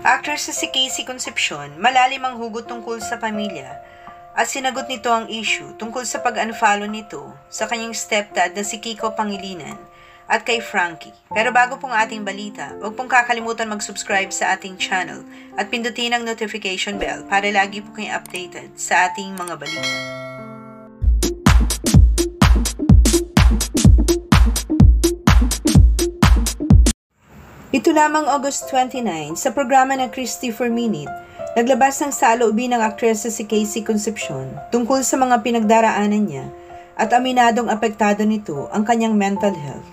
Actress na si Casey Concepcion, malalim ang hugot tungkol sa pamilya at sinagot nito ang issue tungkol sa pag-unfollow nito sa kanyang stepdad na si Kiko Pangilinan at kay Frankie. Pero bago pong ating balita, huwag pong kakalimutan mag-subscribe sa ating channel at pindutin ang notification bell para lagi po kayong updated sa ating mga balita. Ito lamang August 29, sa programa ng Christy for Minute, naglabas ng saloobin ng aktres na si Casey Concepcion tungkol sa mga pinagdaraanan niya at aminadong apektado nito ang kanyang mental health.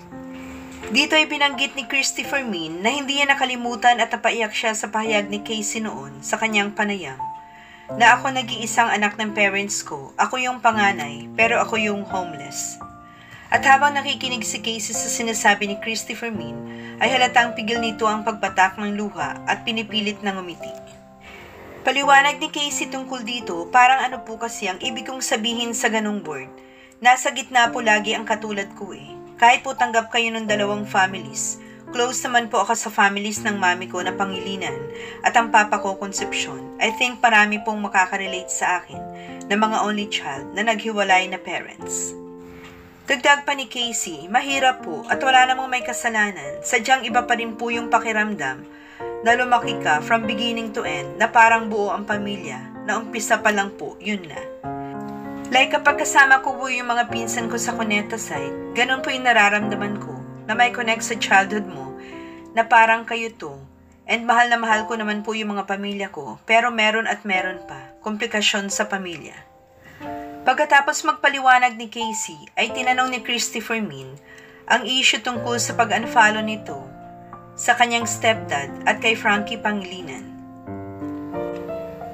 Dito ay binanggit ni Christy for Minute na hindi niya nakalimutan at napaiyak siya sa pahayag ni Casey noon sa kanyang panayam, na ako nag-iisang anak ng parents ko, ako yung panganay, pero ako yung homeless. At habang nakikinig si Casey sa sinasabi ni Christy for Minute, ay halatang pigil nito ang pagbatak ng luha at pinipilit na ngumiti. Paliwanag ni Casey tungkol dito, parang ano po kasi ang ibig kong sabihin sa ganung word. Nasa gitna po lagi ang katulad ko eh. Kahit po tanggap kayo ng dalawang families, close naman po ako sa families ng mami ko na Pangilinan at ang papa ko Concepcion. I think marami pong makakarelate sa akin na mga only child na naghiwalay na parents. Dagdag pa ni Casey, mahirap po at wala namang may kasalanan, sadyang iba pa rin po yung pakiramdam na lumaki ka from beginning to end na parang buo ang pamilya, na umpisa pa lang po, yun na. Like kapag kasama ko po yung mga pinsan ko sa Cuneta side, ganun po yung nararamdaman ko, na may connect sa childhood mo, na parang kayo to, and mahal na mahal ko naman po yung mga pamilya ko, pero meron at meron pa, komplikasyon sa pamilya. Pagkatapos magpaliwanag ni Casey, ay tinanong ni Christy for Minute ang issue tungkol sa pag-unfollow nito sa kanyang stepdad at kay Frankie Pangilinan.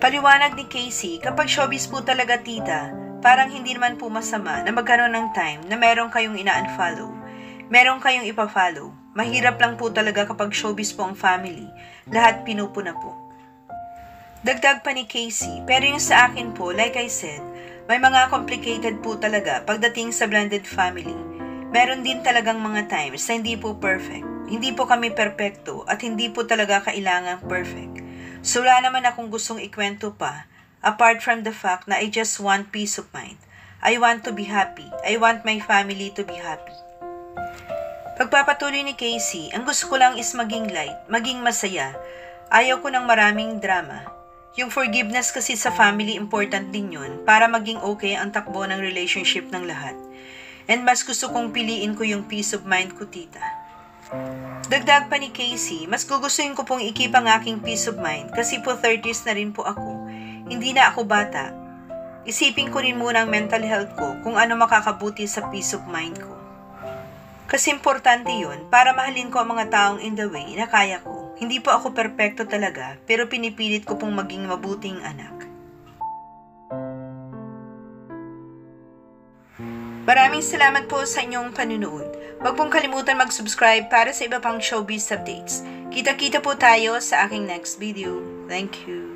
Paliwanag ni Casey, kapag showbiz po talaga tita, parang hindi naman po masama na magkaroon ng time na meron kayong ina-unfollow, meron kayong ipa-follow. Mahirap lang po talaga kapag showbiz po ang family, lahat pinupuna po. Dagdag pa ni Casey, pero yung sa akin po, like I said, may mga complicated po talaga pagdating sa blended family. Meron din talagang mga times na hindi po perfect. Hindi po kami perpekto at hindi po talaga kailangang perfect. So wala naman akong gustong ikwento pa, apart from the fact na I just want peace of mind. I want to be happy. I want my family to be happy. Pagpapatuloy ni Casey, ang gusto ko lang is maging light, maging masaya. Ayaw ko ng maraming drama. Yung forgiveness kasi sa family, important din yun para maging okay ang takbo ng relationship ng lahat. And mas gusto kong piliin ko yung peace of mind ko, tita. Dagdag pa ni Casey, mas gugustuhin ko pong ikip ang aking peace of mind kasi po 30s na rin po ako. Hindi na ako bata. Isipin ko rin muna ang mental health ko kung ano makakabuti sa peace of mind ko. Kasi importante yun para mahalin ko ang mga taong in the way na kaya ko. Hindi po ako perpekto talaga, pero pinipilit ko pong maging mabuting anak. Maraming salamat po sa inyong panunood. Huwag pong kalimutan mag-subscribe para sa iba pang showbiz updates. Kita-kita po tayo sa aking next video. Thank you.